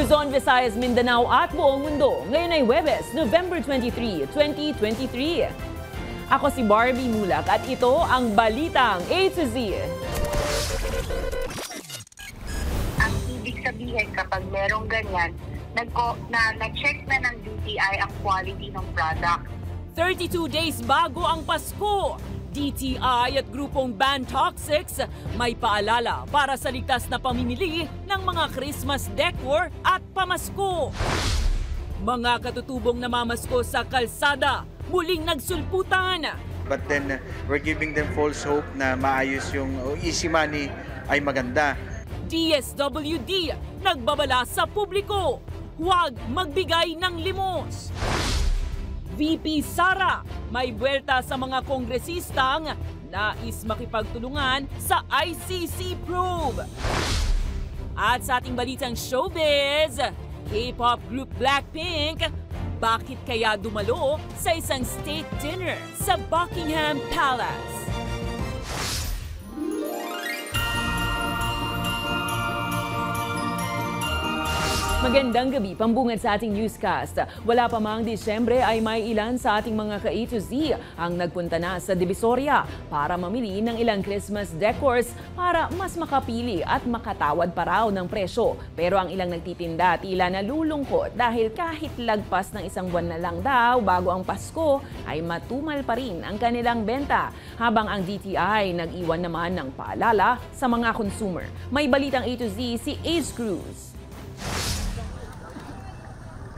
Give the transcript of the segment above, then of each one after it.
Luzon, Visayas, Mindanao at buong mundo. Ngayon ay Huwebes, November 23, 2023. Ako si Barbie Mulak at ito ang Balitang A to Z. Ang ibig sabihin kapag merong ganyan, na-check na ng DTI ang quality ng product. 32 days bago ang Pasko, DTI at grupong Ban Toxics may paalala para sa ligtas na pamimili ng mga Christmas decor at pamasko. Mga katutubong namamasko sa kalsada, muling nagsulputan. But then we're giving them false hope na maayos yung easy money ay maganda. DSWD nagbabala sa publiko, huwag magbigay ng limos. VP Sara may buwelta sa mga kongresistang nais makipagtulungan sa ICC probe. At sa ating balitang showbiz, K-pop group Blackpink, bakit kaya dumalo sa isang state dinner sa Buckingham Palace? Magandang gabi, pambungad sa ating newscast. Wala pa mang Disyembre ay may ilan sa ating mga ka-A to Z ang nagpunta na sa Divisoria para mamili ng ilang Christmas decors para mas makapili at makatawad pa raw ng presyo. Pero ang ilang nagtitinda tila nalulungkot dahil kahit lagpas ng isang buwan na lang daw bago ang Pasko ay matumal pa rin ang kanilang benta. Habang ang DTI nag-iwan naman ng paalala sa mga consumer. May balitang A to Z si Ace Cruz.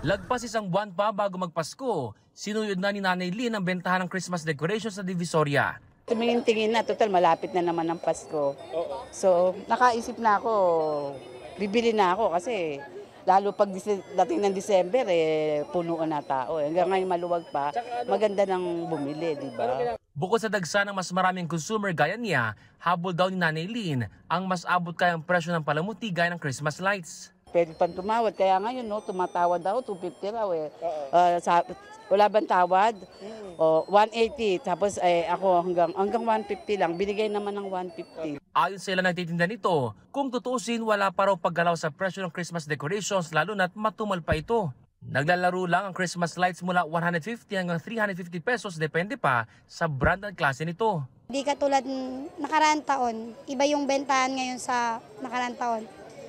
Lagpas isang buwan pa bago magpasko, sinuyod na ni Nanay Lynn ang bentahan ng Christmas decorations sa Divisoria. Tumingin-tingin na, total malapit na naman ang Pasko. So, nakaisip na ako, bibili na ako kasi lalo pag dating ng December, punuan na tao. Hanggang ngayon maluwag pa, maganda nang bumili, di ba? Bukod sa dagsa ng mas maraming consumer gaya niya, habol daw ni Nanay Lynn ang mas abot kayang presyo ng palamuti gaya ng Christmas lights. Pwede pang tumawad. Kaya ngayon, no, tumatawad ako, 250 raw eh. Wala bang tawad? O, 180. Tapos ako hanggang 150 lang. Binigay naman ng 150. Ayon sa ilang nagtitinda nito, kung tutuusin wala pa raw paggalaw sa presyo ng Christmas decorations lalo na't matumal pa ito. Naglalaro lang ang Christmas lights mula 150 hanggang 350 pesos depende pa sa brand at klase nito. Di katulad nakaraang taon, iba yung bentahan ngayon sa nakaraang taon.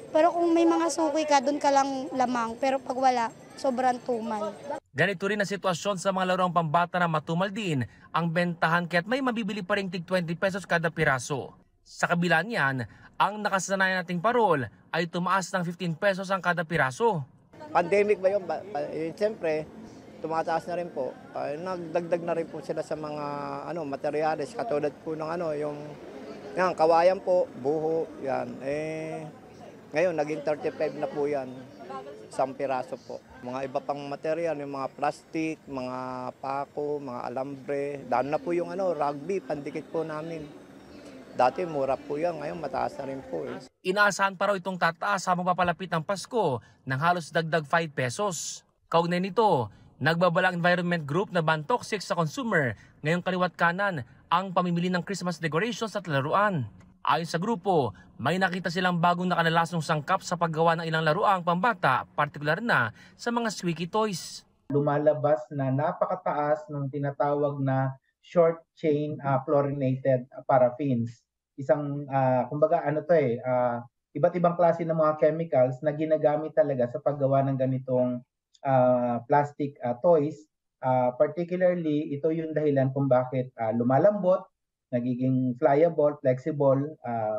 Pero kung may mga suki ka, doon ka lang lamang. Pero pag wala, sobrang tumal. Ganito rin ang sitwasyon sa mga laruang pambata na matumal din ang bentahan kaya't may mabibili pa rin tig 20 pesos kada piraso. Sa kabila niyan, ang nakasanayan nating parol ay tumaas ng 15 pesos ang kada piraso. Pandemic ba yun? Siyempre, tumataas na rin po. Nagdagdag na rin po sila sa mga materyales katulad po ng yung kawayan po, buho, yan. Ngayon, naging 35 na po yan, isang piraso po. Mga iba pang material, yung mga plastic, mga pako, mga alambre. Dahil na po yung rugby, pandikit po namin. Dati mura po yan, ngayon mataas na rin po. Inaasahan pa raw itong tataas habang papalapit ng Pasko ng halos dagdag 5 pesos. Kaugnay nito, nagbabalang environment group na Ban Toxics sa consumer ngayong kaliwat kanan ang pamimili ng Christmas decorations at laruan. Ayon sa grupo, may nakita silang bagong nakanalasong sangkap sa paggawa ng ilang laruang pambata, partikular na sa mga squeaky toys. Lumalabas na napakataas ng tinatawag na short chain fluorinated paraffins. Isang, kumbaga iba't ibang klase ng mga chemicals na ginagamit talaga sa paggawa ng ganitong plastic toys. Particularly, ito yung dahilan kung bakit lumalambot, nagiging pliable, flexible,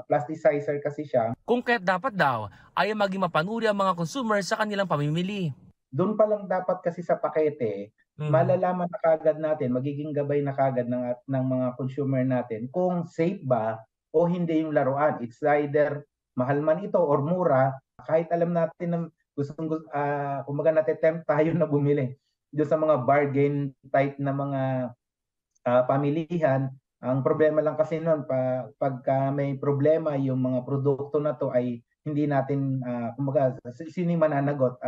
plasticizer kasi siya. Kung kaya't dapat daw ay maging mapanuri ang mga consumer sa kanilang pamimili. Doon pa lang dapat kasi sa pakete, malalaman na kagad natin, magiging gabay na kagad ng mga consumer natin kung safe ba o hindi yung laruan. It's either mahal man ito or mura, kahit alam natin na kumbaga natitempt tayo na bumili. Doon sa mga bargain type na mga pamilihan. Ang problema lang kasi noon, pagka may problema yung mga produkto na to ay hindi natin, kumbaga, sino yung mananagot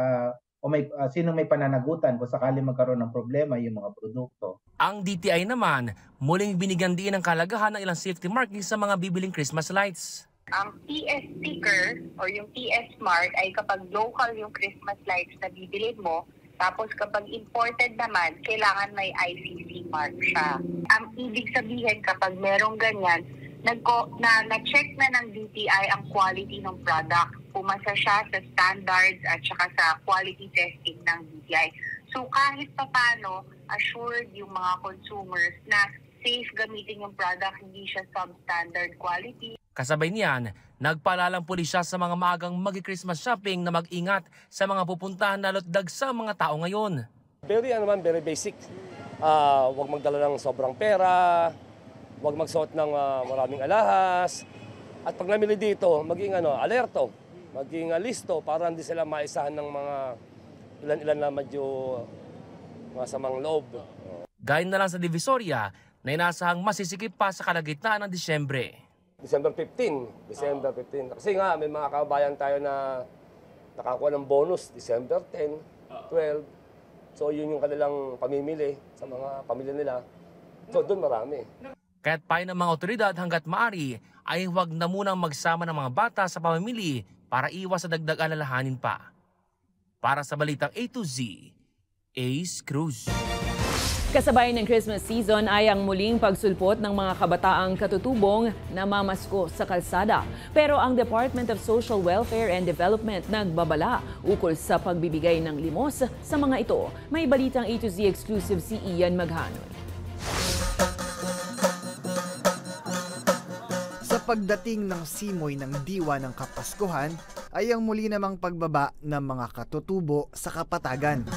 sino may pananagutan kung sakali magkaroon ng problema yung mga produkto. Ang DTI naman, muling binigyan din ng kalagahan ng ilang safety markings sa mga bibiling Christmas lights. Ang PS sticker or yung PS Smart ay kapag local yung Christmas lights na bibilin mo, tapos kapag imported naman, kailangan may ICC mark siya. Ang ibig sabihin kapag merong ganyan, na-check na ng DTI ang quality ng product. Pumasa siya sa standards at saka sa quality testing ng DTI. So kahit pa paano, assured yung mga consumers na safe gamitin yung product, hindi siya substandard quality. Kasabay niyan, nagpaalalang pulisya sa mga maagang mag-Christmas shopping na mag-ingat sa mga pupuntahan na lotdag sa mga tao ngayon. Very basic. Huwag magdala ng sobrang pera, huwag magsuot ng maraming alahas. At pag namili dito, maging alerto, maging listo para hindi sila maisahan ng mga ilan-ilan na medyo masamang loob. Gaya na lang sa Divisoria na inasahang masisikip pa sa kalagitnaan ng Disyembre. December 15. Kasi nga may mga kabayan tayo na nakakuha ng bonus December 10, 12. So yun yung kanilang pamimili sa mga pamilya nila. So doon marami. Kaya't payo ng mga otoridad hanggat maaari ay huwag na munang magsama ng mga bata sa pamimili para iwas sa dagdag alalahanin pa. Para sa Balitang A to Z, Ace Cruz. Kasabay ng Christmas season ay ang muling pagsulpot ng mga kabataang katutubong na mamasko sa kalsada. Pero ang Department of Social Welfare and Development nagbabala ukol sa pagbibigay ng limos sa mga ito. May Balitang A to Z exclusive si Ian Maghanoy. Sa pagdating ng simoy ng diwa ng Kapaskuhan ay ang muli namang pagbaba ng mga katutubo sa kapatagan.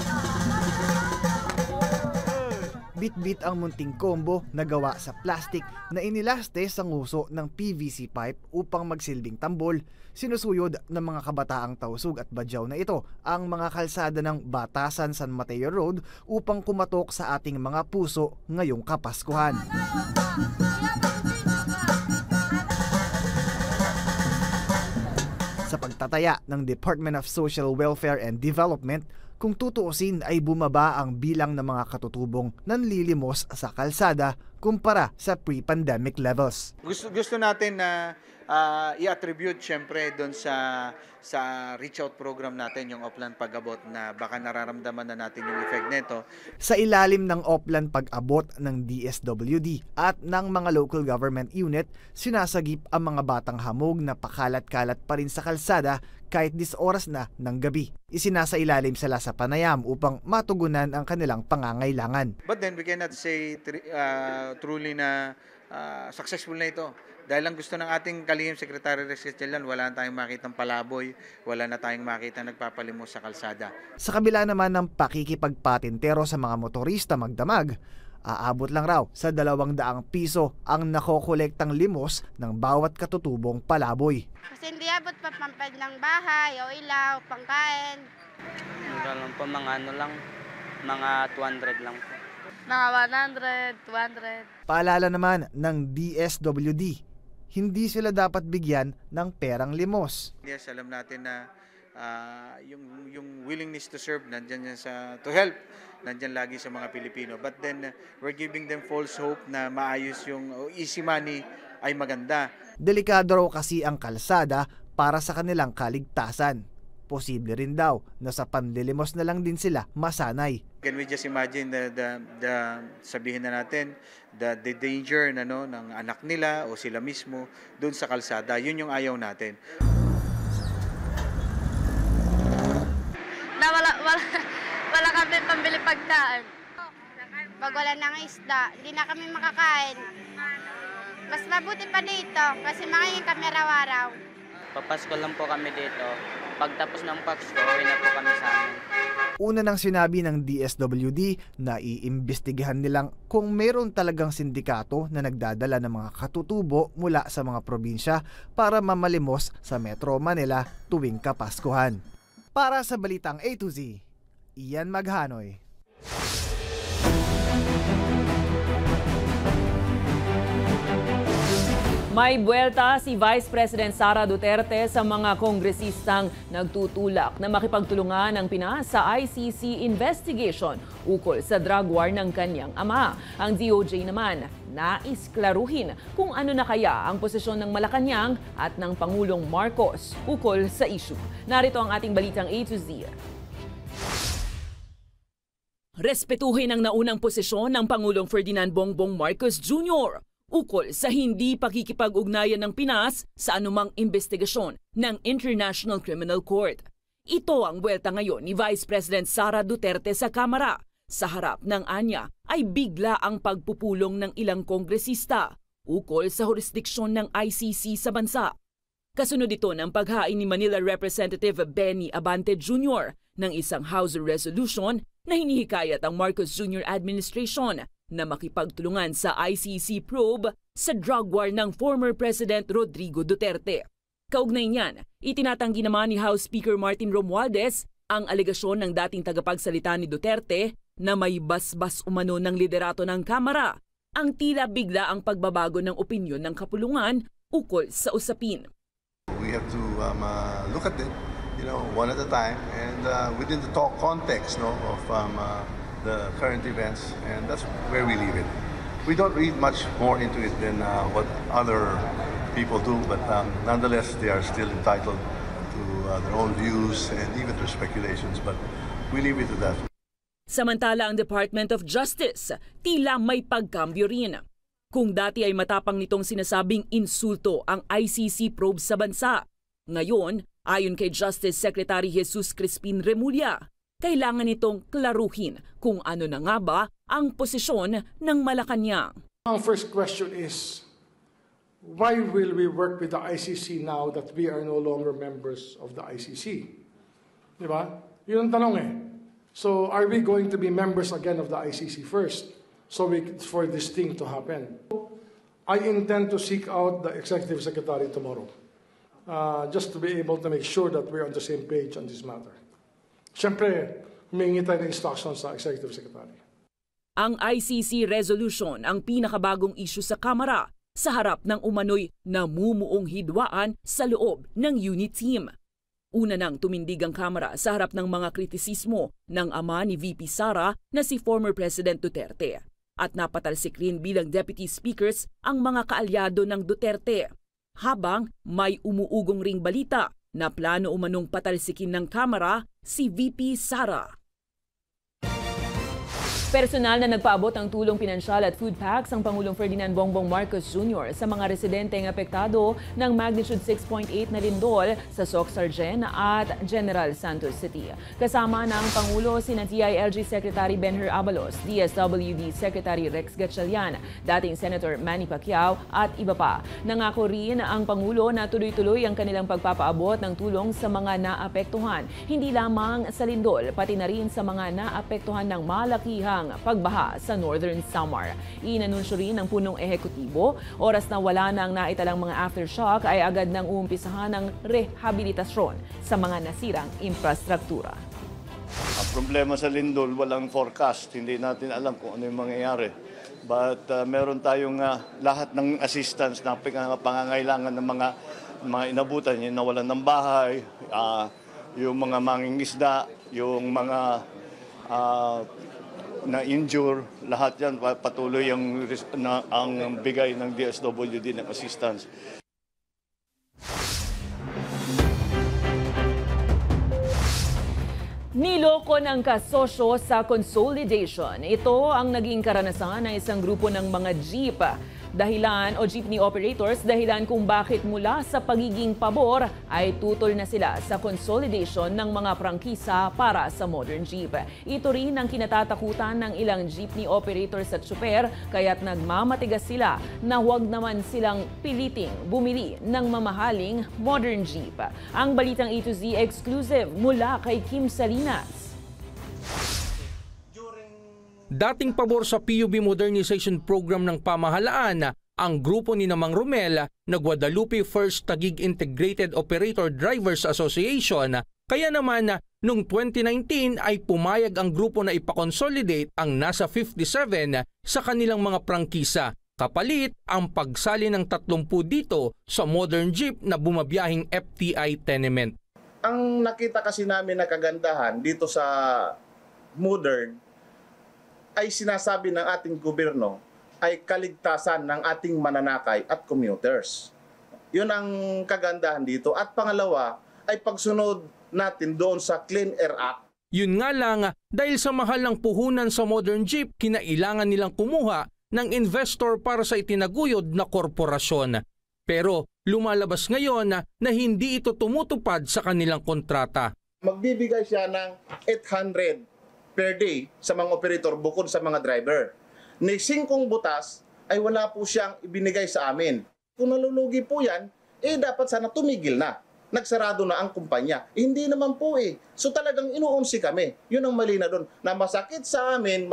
Bit-bit ang munting kombo na gawa sa plastic na inilaste sa nguso ng PVC pipe upang magsilbing tambol. Sinusuyod ng mga kabataang Tausug at Badyaw na ito ang mga kalsada ng Batasan San Mateo Road upang kumatok sa ating mga puso ngayong Kapaskuhan. Sa pagtataya ng Department of Social Welfare and Development, kung tutuusin ay bumaba ang bilang ng mga katutubong nanlilimos sa kalsada kumpara sa pre-pandemic levels. Gusto natin na i-attribute syempre doon sa reach out program natin, yung Oplan Pag-abot, na baka nararamdaman na natin yung effect nito. Sa ilalim ng Oplan Pag-abot ng DSWD at ng mga local government unit, sinasagip ang mga batang hamog na pakalat-kalat pa rin sa kalsada kahit 10 oras na ng gabi. Isinasailalim sila sa panayam upang matugunan ang kanilang pangangailangan. But then we cannot say truly na successful na ito. Dahil lang gusto ng ating kalihim Secretary Rex Gatchalian, wala na tayong makitang palaboy, wala na tayong makita nagpapalimos sa kalsada. Sa kabila naman ng pakikipagpatintero sa mga motorista magdamag, aabot lang raw sa 200 piso ang nakokolektang limos ng bawat katutubong palaboy. Kasi hindi abot pa pampad ng bahay, o ilaw, pangkain. Mga 200 lang po. Mga 100, 200. Paalala naman ng DSWD, hindi sila dapat bigyan ng perang limos. Yes, alam natin na yung willingness to serve nandiyan to help, nandiyan lagi sa mga Pilipino. But then we're giving them false hope na maayos yung easy money ay maganda. Delikado raw kasi ang kalsada para sa kanilang kaligtasan. Posible rin daw na sa panlilimos na lang din sila masanay. Can we just imagine sabihin na natin the danger ng anak nila o sila mismo doon sa kalsada? Yun yung ayaw natin. Na wala kami pambili pagkain. Pag wala ng isda, hindi na kami makakain. Mas mabuti pa dito kasi makain kami araw-araw. Papasko lang po kami dito. Pagtapos ng Pasko, uwi na po kami sa amin. Una nang sinabi ng DSWD na iimbestigahan nilang kung mayroon talagang sindikato na nagdadala ng mga katutubo mula sa mga probinsya para mamalimos sa Metro Manila tuwing Kapaskuhan. Para sa Balitang A to Z, Ian Maghanoy. May buwelta si Vice President Sara Duterte sa mga kongresistang nagtutulak na makipagtulungan ng Pinas sa ICC investigation ukol sa drug war ng kanyang ama. Ang DOJ naman nais klaruhin kung ano na kaya ang posisyon ng Malacanang at ng Pangulong Marcos ukol sa issue. Narito ang ating balitang A to Z. Respetuhin ang naunang posisyon ng Pangulong Ferdinand Bongbong Marcos Jr. ukol sa hindi pakikipag-ugnayan ng Pinas sa anumang investigasyon ng International Criminal Court. Ito ang buwelta ngayon ni Vice President Sara Duterte sa Kamara. Sa harap ng anya ay bigla ang pagpupulong ng ilang kongresista ukol sa jurisdiksyon ng ICC sa bansa. Kasunod ito ng paghain ni Manila Representative Benny Abante Jr. ng isang House resolution na hinihikayat ang Marcos Jr. administration na makipagtulungan sa ICC probe sa drug war ng former President Rodrigo Duterte. Kaugnay niyan, itinatanggi naman ni House Speaker Martin Romualdez ang alegasyon ng dating tagapagsalita ni Duterte na may basbas umano ng liderato ng Kamara, ang tila bigla ang pagbabago ng opinyon ng kapulungan ukol sa usapin. We have to look at it, one at a time and within the talk context of the current events, and that's where we leave it. We don't read much more into it than what other people do, but nonetheless, they are still entitled to their own views and even to speculations, but we leave it to that. Samantala, ang Department of Justice tila may pagkambyo rin. Kung dati ay matapang nitong sinasabing insulto ang ICC probe sa bansa, ngayon, ayon kay Justice Secretary Jesus Crispin Remulla, kailangan itong klaruhin kung ano na nga ba ang posisyon ng Malacanang. Ang first question is, why will we work with the ICC now that we are no longer members of the ICC? Di ba? Yun ang tanong eh. So are we going to be members again of the ICC first for this thing to happen? I intend to seek out the Executive Secretary tomorrow just to be able to make sure that we're on the same page on this matter. Siyempre, humingi tayo ng instructions sa Executive Secretary. Ang ICC resolution ang pinakabagong issue sa Kamara sa harap ng umano'y namumuong hidwaan sa loob ng unit team. Una nang tumindig ang Kamara sa harap ng mga kritisismo ng ama ni VP Sara na si former President Duterte. At napatalsik rin bilang Deputy Speakers ang mga kaalyado ng Duterte. Habang may umuugong ring balita na plano umanong patalsikin ng Kamara si VP Sara. Personal na nagpaabot ng tulong pinansyal at food packs ang Pangulong Ferdinand Bongbong Marcos Jr. sa mga residenteng apektado ng magnitude 6.8 na lindol sa Soc-Sargen at General Santos City. Kasama ng Pangulo sina TILG Secretary Benher Abalos, DSWD Secretary Rex Gatchalian, dating Senator Manny Pacquiao at iba pa. Nangako rin ang Pangulo na tuloy-tuloy ang kanilang pagpapaabot ng tulong sa mga naapektuhan, hindi lamang sa lindol, pati na rin sa mga naapektuhan ng malakihang pagbaha sa Northern Samar. Inanunsyo rin ng punong ehekutibo, oras na wala nang naitalang mga aftershock ay agad nang uumpisahan ng rehabilitasyon sa mga nasirang infrastruktura. Ang problema sa lindol, walang forecast. Hindi natin alam kung ano yung mangyayari. But meron tayong lahat ng assistance na pangangailangan ng mga inabutan, yung nawalan ng bahay, yung mga mangingisda, yung mga na-injure, lahat yan patuloy ang bigay ng DSWD ng assistance. Niloko ng kasosyo sa consolidation. Ito ang naging karanasan ng isang grupo ng mga jeep jeepney operators dahilan kung bakit mula sa pagiging pabor ay tutol na sila sa consolidation ng mga prangkisa para sa modern jeep. Ito rin ang kinatatakutan ng ilang jeepney operators at tsuper kaya't nagmamatigas sila na huwag naman silang piliting bumili ng mamahaling modern jeep. Ang balitang A to Z exclusive mula kay Kim Salinas. Dating pabor sa PUB Modernization Program ng pamahalaan, ang grupo ni Mang Romel na Guadalupe First Taguig Integrated Operator Drivers Association, kaya naman noong 2019 ay pumayag ang grupo na ipakonsolidate ang nasa 57 sa kanilang mga prangkisa. Kapalit ang pagsali ng 30 dito sa modern jeep na bumabiyahing FTI tenement. Ang nakita kasi namin na kagandahan dito sa modern ay sinasabi ng ating gobyerno ay kaligtasan ng ating mananakay at commuters. Yun ang kagandahan dito. At pangalawa ay pagsunod natin doon sa Clean Air Act. Yun nga lang, dahil sa mahal ng puhunan sa modern jeep, kinailangan nilang kumuha ng investor para sa itinaguyod na korporasyon. Pero lumalabas ngayon na hindi ito tumutupad sa kanilang kontrata. Magbibigay siya ng 800 per day sa mga operator bukod sa mga driver. Ni 5 butas ay wala po siyang ibinigay sa amin. Kung nalulugi po yan, dapat sana tumigil na. Nagsarado na ang kumpanya. Hindi naman po So talagang inuunsi kami. Yun ang mali na doon. Na masakit sa amin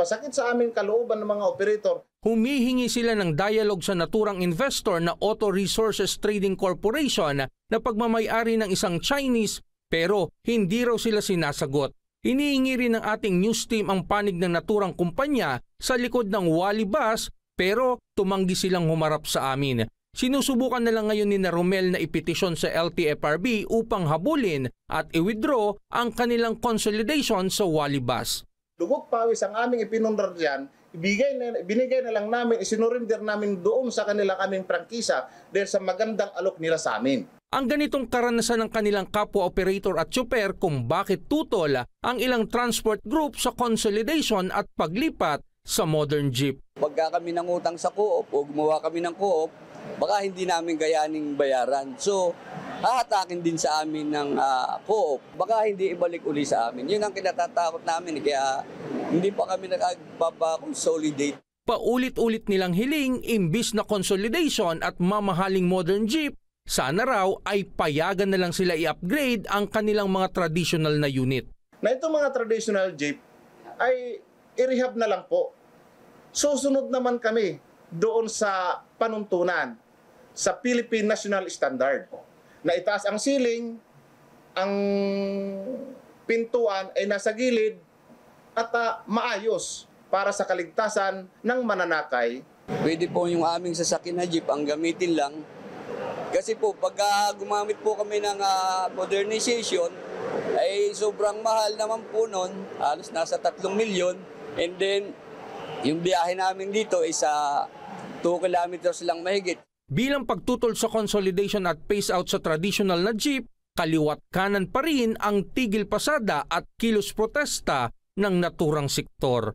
kalooban ng mga operator. Humihingi sila ng dialogue sa naturang investor na Auto Resources Trading Corporation na pagmamay-ari ng isang Chinese pero hindi raw sila sinasagot. Hinihingi rin ng ating news team ang panig ng naturang kumpanya sa likod ng Wally Bus pero tumanggi silang humarap sa amin. Sinusubukan na lang ngayon ni Romel na ipetisyon sa LTFRB upang habulin at i-withdraw ang kanilang consolidation sa Wally Bus. Dugog pawis ang aming ipinundar dyan, binigay na lang namin, isinurinder namin doon sa kanilang aming prangkisa dahil sa magandang alok nila sa amin. Ang ganitong karanasan ng kanilang kapwa operator at tsuper kung bakit tutol ang ilang transport group sa consolidation at paglipat sa modern jeep. Pagka kami nangutang sa co-op o gumawa kami ng co-op, baka hindi namin gayaning bayaran. So, hahatakin din sa amin ng co-op. Baka hindi ibalik uli sa amin. Yun ang kinatatakot namin. Kaya hindi pa kami nagpapa-consolidate. Paulit-ulit nilang hiling imbis na consolidation at mamahaling modern jeep, sana raw ay payagan na lang sila i-upgrade ang kanilang mga traditional na unit. Na itong mga traditional jeep ay i-rehab na lang po. Susunod naman kami doon sa panuntunan sa Philippine National Standard na itaas ang ceiling, ang pintuan ay nasa gilid at maayos para sa kaligtasan ng mananakay. Pwede po yung aming sasakyan na jeep ang gamitin lang. Kasi po pagka gumamit po kami ng modernization ay sobrang mahal naman po nun. Halos nasa 3 milyon. And then yung biyahe namin dito ay sa 2 kilometers lang mahigit. Bilang pagtutol sa consolidation at phase out sa traditional na jeep, kaliwat kanan pa rin ang tigil pasada at kilos protesta ng naturang sektor.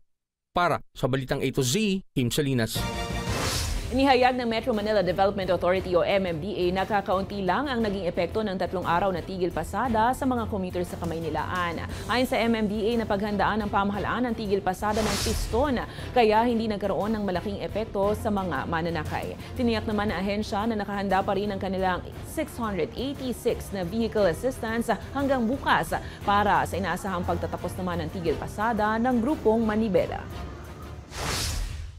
Para sa Balitang A to Z, Kim Salinas. Inihayag ng Metro Manila Development Authority o MMDA na kakaunti lang ang naging epekto ng 3 araw na tigil pasada sa mga commuters sa Kamaynilaan. Ayon sa MMDA, napaghandaan ng pamahalaan ang tigil pasada ng piston kaya hindi nagkaroon ng malaking epekto sa mga mananakay. Tiniyak naman ng ahensya na nakahanda pa rin ang kanilang 686 na vehicle assistance hanggang bukas para sa inaasahang pagtatapos naman ng tigil pasada ng grupong Manibela.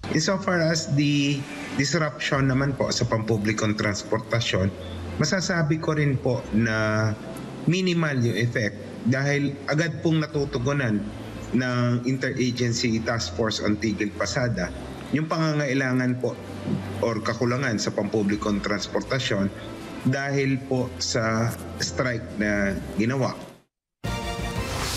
Insofar as the disruption naman po sa pampublikong transportasyon, masasabi ko rin po na minimal yung effect dahil agad pong natutugunan ng Interagency Task Force on Tigil Pasada yung pangangailangan po or kakulangan sa pampublikong transportasyon dahil po sa strike na ginawa.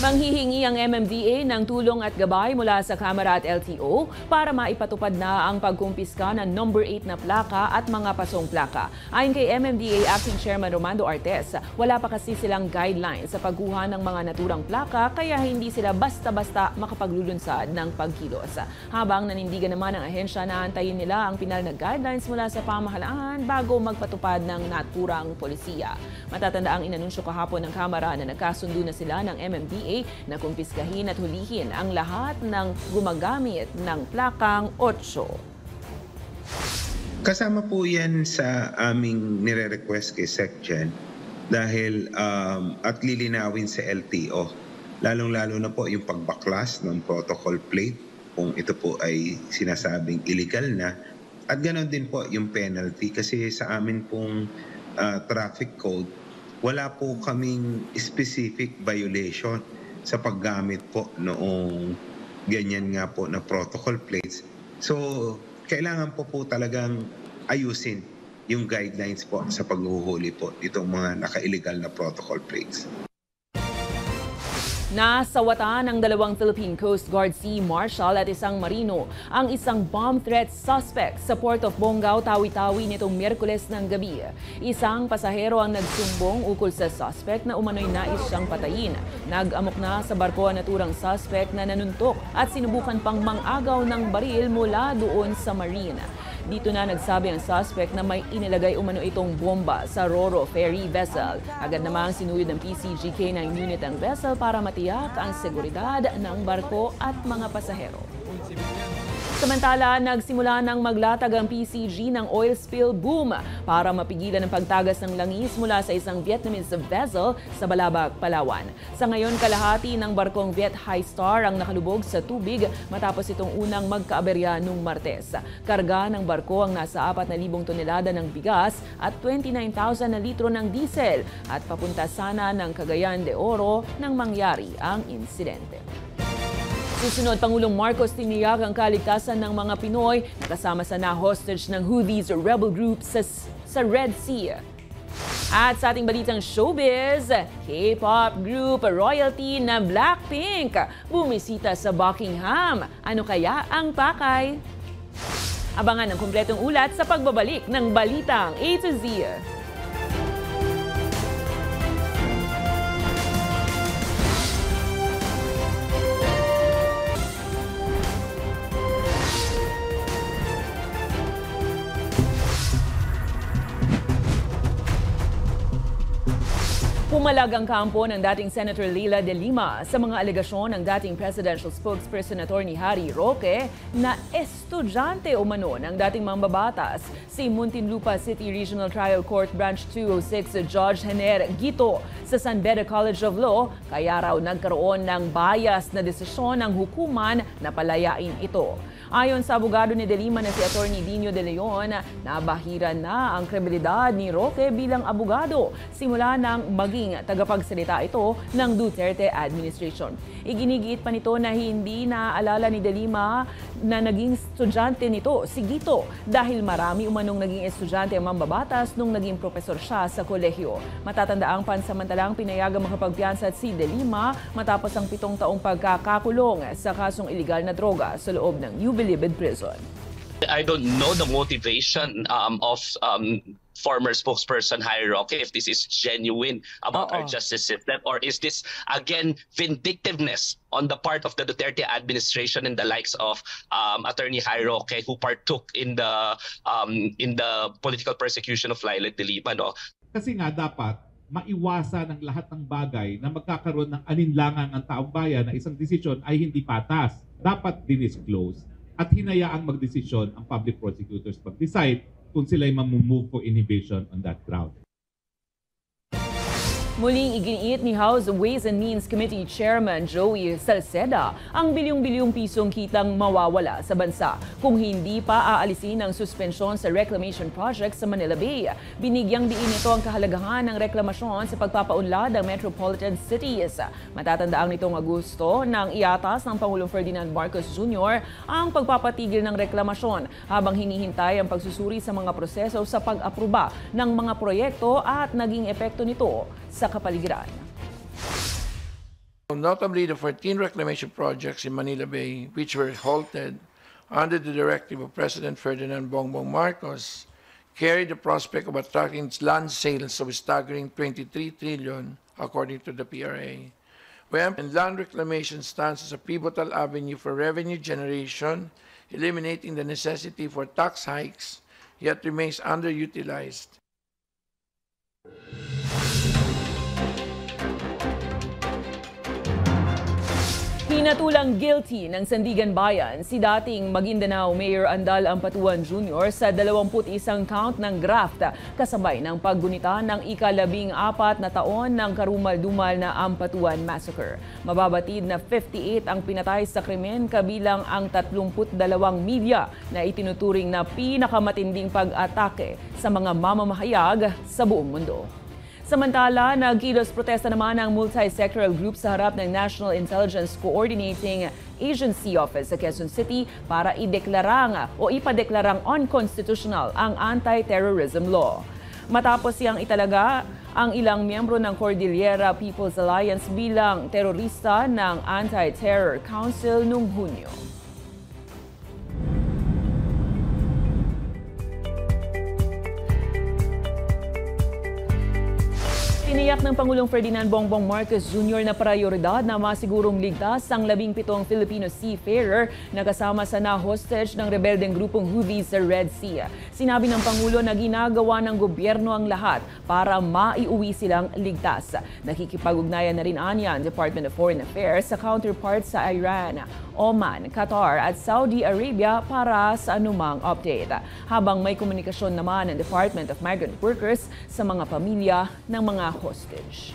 Manghihingi ang MMDA ng tulong at gabay mula sa Kamara at LTO para maipatupad na ang pagkumpiska ng number 8 na plaka at mga pasong plaka. Ayon kay MMDA Acting Chairman Romando Artes, wala pa kasi silang guidelines sa pagkuha ng mga naturang plaka kaya hindi sila basta-basta makapaglulunsad ng pagkilos. Habang nanindigan naman ang ahensya na antayin nila ang pinal na guidelines mula sa pamahalaan bago magpatupad ng naturang polisiya. Matatanda ang inanunsyo kahapon ng Kamara na nagkasundo na sila ng MMDA na kumpiskahin at hulihin ang lahat ng gumagamit ng plakang 8. Kasama po yan sa aming nire-request kay SecGen dahil at lilinawin sa LTO. Lalong-lalo na po yung pagbaklas ng protocol plate kung ito po ay sinasabing illegal na. At ganoon din po yung penalty kasi sa amin pong traffic code, wala po kaming specific violation sa paggamit po noong ganyan nga po na protocol plates. So, kailangan po talagang ayusin yung guidelines po sa paghuhuli po itong mga naka-illegal na protocol plates. Nasawatan ng 2 Philippine Coast Guard Sea Marshal at isang Marino ang isang bomb threat suspect sa Port of Bonggao, Tawi-Tawi nitong Miyerkules ng gabi. Isang pasahero ang nagsumbong ukol sa suspect na umano'y nais siyang patayin. Nag-amok na sa barko ang naturang suspect na nanuntok at sinubukan pang mangagaw ng baril mula doon sa marine. Dito na nagsabi ang suspect na may inilagay umano itong bomba sa Roro Ferry vessel. Agad namang sinuyod ng PCG K9 unit ang vessel para matiyak ang seguridad ng barko at mga pasahero. Samantala, nagsimula ng maglatag ang PCG ng oil spill boom para mapigilan ang pagtagas ng langis mula sa isang Vietnamese vessel sa Balabac, Palawan. Sa ngayon, kalahati ng barkong Viet High Star ang nakalubog sa tubig matapos itong unang magkaaberya noong Martes. Karga ng barko ang nasa 4,000 tonelada ng bigas at 29,000 na litro ng diesel at papunta sana ng Cagayan de Oro nang mangyari ang insidente. Susunod, Pangulong Marcos tiniyak ang kaligtasan ng mga Pinoy na kasama sa na-hostage ng Houthis rebel group sa Red Sea. At sa ating balitang showbiz, K-pop group royalty na Blackpink bumisita sa Buckingham. Ano kaya ang pakay? Abangan ang kumpletong ulat sa pagbabalik ng Balitang A to Z. Pumalag ang kampo ng dating Senator Leila de Lima sa mga alegasyon ng dating presidential spokesperson Attorney Harry Roque na estudyante umano ng dating mambabatas si Muntinlupa City Regional Trial Court Branch 206 Judge Hener Gito sa San Beda College of Law, kaya raw nagkaroon ng bias na desisyon ng hukuman na palayain ito. Ayon sa abogado ni De Lima na si Attorney Dino De Leon, nabahira na ang kredibilidad ni Roque bilang abogado simula nang maging tagapagsalita ito ng Duterte administration. Iginigiit pa nito na hindi naaalala ni De Lima na naging estudyante nito si Gito dahil marami umanong naging estudyante ang mambabatas nung naging profesor siya sa kolehiyo. Matatandaang pansamantalang pinayagang makapagpiyansa si De Lima matapos ang 7 taong pagkakakulong sa kasong iligal na droga sa loob ng Bilibid Prison. I don't know the motivation of former spokesperson Harry Roque, if this is genuine about our justice system, or is this again vindictiveness on the part of the Duterte administration and the likes of Attorney Harry Roque, who partook in the political persecution of Leila de Lima, no? Kasi nga dapat maiwasan ang lahat ng bagay na magkakaroon ng alinlangan ang taong bayan na isang desisyon ay hindi patas. Dapat dinisclose at hinayaang magdesisyon ang public prosecutors pag-decide kung sila'y mamumove for inhibition on that ground. Muling iginiit ni House Ways and Means Committee Chairman Joey Salceda ang bilyong-bilyong pisong kitang mawawala sa bansa kung hindi pa aalisin ang suspensyon sa reclamation project sa Manila Bay. Binigyang diin nito ang kahalagahan ng reklamasyon sa pagpapaunlad ng metropolitan cities. Matatandaang nitong Agosto nang iatas ng Pangulong Ferdinand Marcos Jr. ang pagpapatigil ng reklamasyon habang hinihintay ang pagsusuri sa mga proseso sa pag-aproba ng mga proyekto at naging epekto nito sa kapaligiran. Notably, the 14 reclamation projects in Manila Bay, which were halted under the directive of President Ferdinand Bongbong Marcos, carried the prospect of attracting land sales of a staggering 23 trillion, according to the PRA. And land reclamation stands as a pivotal avenue for revenue generation, eliminating the necessity for tax hikes, yet remains underutilized. Hinatulang guilty ng Sandigan Bayan si dating Maguindanao Mayor Andal Ampatuan Jr. sa 21 count ng graft kasabay ng paggunita ng ika-14 na taon ng karumal-dumal na Ampatuan Massacre. Mababatid na 58 ang pinatay sa krimen kabilang ang 32 media na itinuturing na pinakamatinding pag-atake sa mga mamamahayag sa buong mundo. Samantala, nagkilos protesta naman ang multi-sectoral group sa harap ng National Intelligence Coordinating Agency Office sa Quezon City para ipadeklarang unconstitutional ang anti-terrorism law. Matapos siyang italaga ang ilang miyembro ng Cordillera People's Alliance bilang terorista ng Anti-Terror Council noong Hunyo. Tiniyak ng Pangulong Ferdinand Bongbong Marcos Jr. na prioridad na masigurong ligtas ang 17 Filipino seafarer na kasama sa na-hostage ng rebeldeng grupong Houthis sa Red Sea. Sinabi ng Pangulo na ginagawa ng gobyerno ang lahat para maiuwi silang ligtas. Nakikipag-ugnayan na rin anya ang Department of Foreign Affairs sa counterparts sa Iran, Oman, Qatar at Saudi Arabia para sa anumang update. Habang may komunikasyon naman ang Department of Migrant Workers sa mga pamilya ng mga hostage.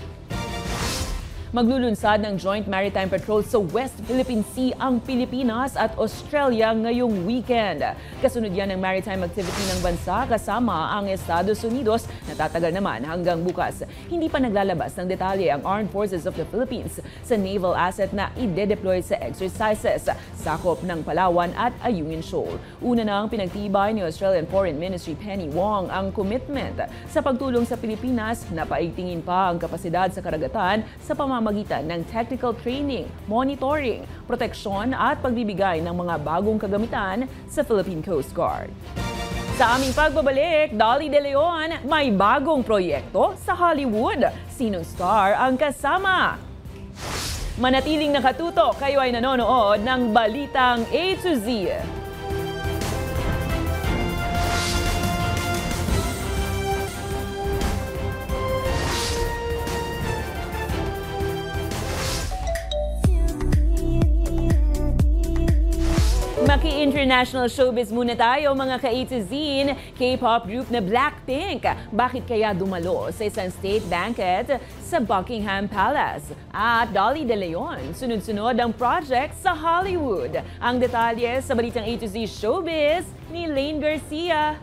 Maglulunsad ng Joint Maritime Patrol sa West Philippine Sea ang Pilipinas at Australia ngayong weekend. Kasunod yan ng maritime activity ng bansa kasama ang Estados Unidos na tatagal naman hanggang bukas. Hindi pa naglalabas ng detalye ang Armed Forces of the Philippines sa naval asset na ide-deploy sa exercises, sakop ng Palawan at Ayungin Shoal. Una nang pinagtibay ni Australian Foreign Ministry Penny Wong ang commitment sa pagtulong sa Pilipinas na paigtingin pa ang kapasidad sa karagatan sa pamamagitan ng technical training, monitoring, proteksyon at pagbibigay ng mga bagong kagamitan sa Philippine Coast Guard. Sa aming pagbabalik, Dolly De Leon may bagong proyekto sa Hollywood. Sinong star ang kasama? Manatiling nakatutok, kayo ay nanonood ng Balitang A to Z. Maki-international showbiz muna tayo mga ka-A to Z. K-pop group na Blackpink. Bakit kaya dumalo sa isang state banquet sa Buckingham Palace? At Dolly De Leon, sunod-sunod ang project sa Hollywood. Ang detalye sa Balitang A to Z Showbiz ni Lane Garcia.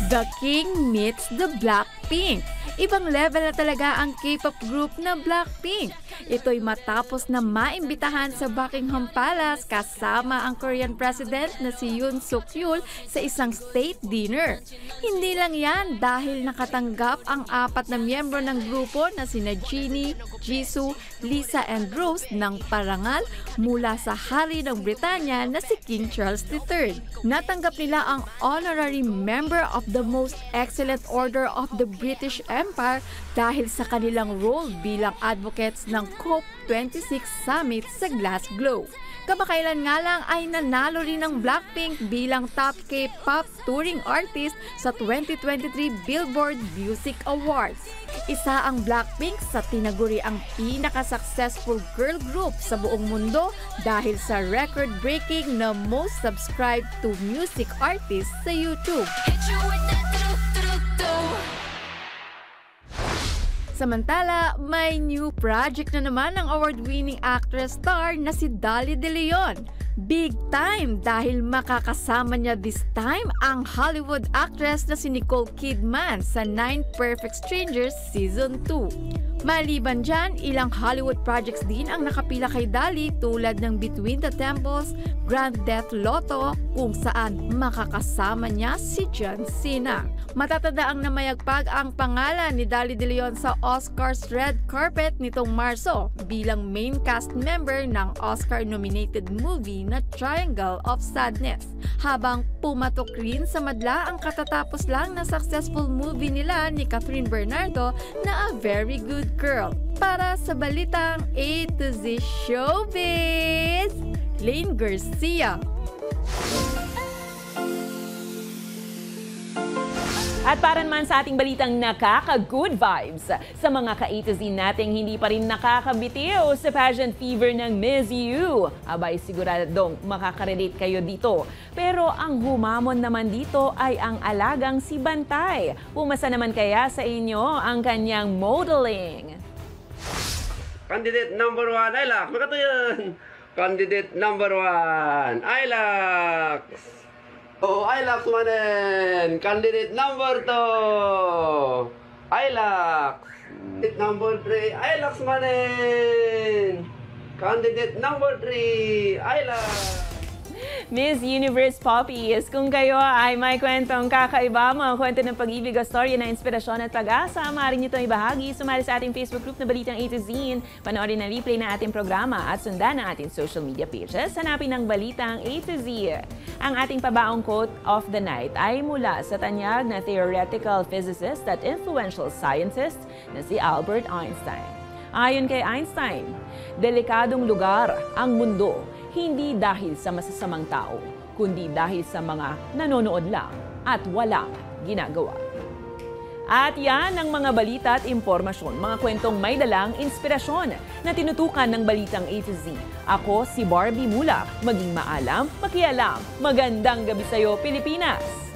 The King meets the Blackpink. Ibang level na talaga ang K-pop group na Blackpink. Ito'y matapos na maimbitahan sa Buckingham Palace kasama ang Korean President na si Yoon Suk-yeol sa isang state dinner. Hindi lang yan dahil nakatanggap ang 4 na miyembro ng grupo na sina Jeannie, Jisoo, Lisa and Rose ng parangal mula sa Hari ng Britanya na si King Charles III. Natanggap nila ang Honorary Member of the Most Excellent Order of the British Empire dahil sa kanilang role bilang advocates ng COP26 Summit sa Glasgow. Kamakailan nga lang ay nanalo rin ng Blackpink bilang top K-pop touring artist sa 2023 Billboard Music Awards. Isa ang Blackpink sa tinaguri ang pinaka-successful girl group sa buong mundo dahil sa record-breaking na most subscribed to music artist sa YouTube. Samantala, may new project na naman ang award-winning actress star na si Dolly De Leon. Big time dahil makakasama niya this time ang Hollywood actress na si Nicole Kidman sa 9 Perfect Strangers Season 2. Maliban dyan, ilang Hollywood projects din ang nakapila kay Dolly tulad ng Between the Temples, Grand Theft Auto, kung saan makakasama niya si John Cena. Matatadaang namayagpag ang pangalan ni Dolly De Leon sa Oscars red carpet nitong Marso bilang main cast member ng Oscar-nominated movie na Triangle of Sadness. Habang pumatok rin sa madla ang katatapos lang na successful movie nila ni Catherine Bernardo na A Very Good Girl. Para sa Balitang A to Z Showbiz, Lane Garcia. At para naman sa ating balitang nakaka-good vibes, sa mga ka-A to Z nating hindi pa rin nakakabitiw sa pageant fever ng Miss You. Abay, siguradong makakarelate kayo dito. Pero ang humamon naman dito ay ang alagang si Bantay. Pumasa naman kaya sa inyo ang kanyang modeling? Candidate number 1, Ilax. Makato yan. Candidate number 1, Ilax. Oh, Ilax manen. Candidate number 2, Ilax. Candidate number 3, Ilax manen. Candidate number 3, Ilax. Miss Universe Poppies, kung kayo ay may kwentong kakaiba, mga kwento ng pag-ibig o storya na inspirasyon at pag-asa, maaari nyo itong ibahagi. Sumali sa ating Facebook group na Balitang A to Z, panoorin na replay na ating programa at sundan ang ating social media pages. Hanapin ang Balitang A to Z. Ang ating pabaong quote of the night ay mula sa tanyag na theoretical physicist at influential scientist na si Albert Einstein. Ayon kay Einstein, delikadong lugar ang mundo, hindi dahil sa masasamang tao, kundi dahil sa mga nanonood lang at walang ginagawa. At yan ang mga balita at impormasyon, mga kwentong may dalang inspirasyon na tinutukan ng Balitang A to Z. Ako si Barbie Mulak, maging maalam, makialam. Magandang gabi sa'yo, Pilipinas!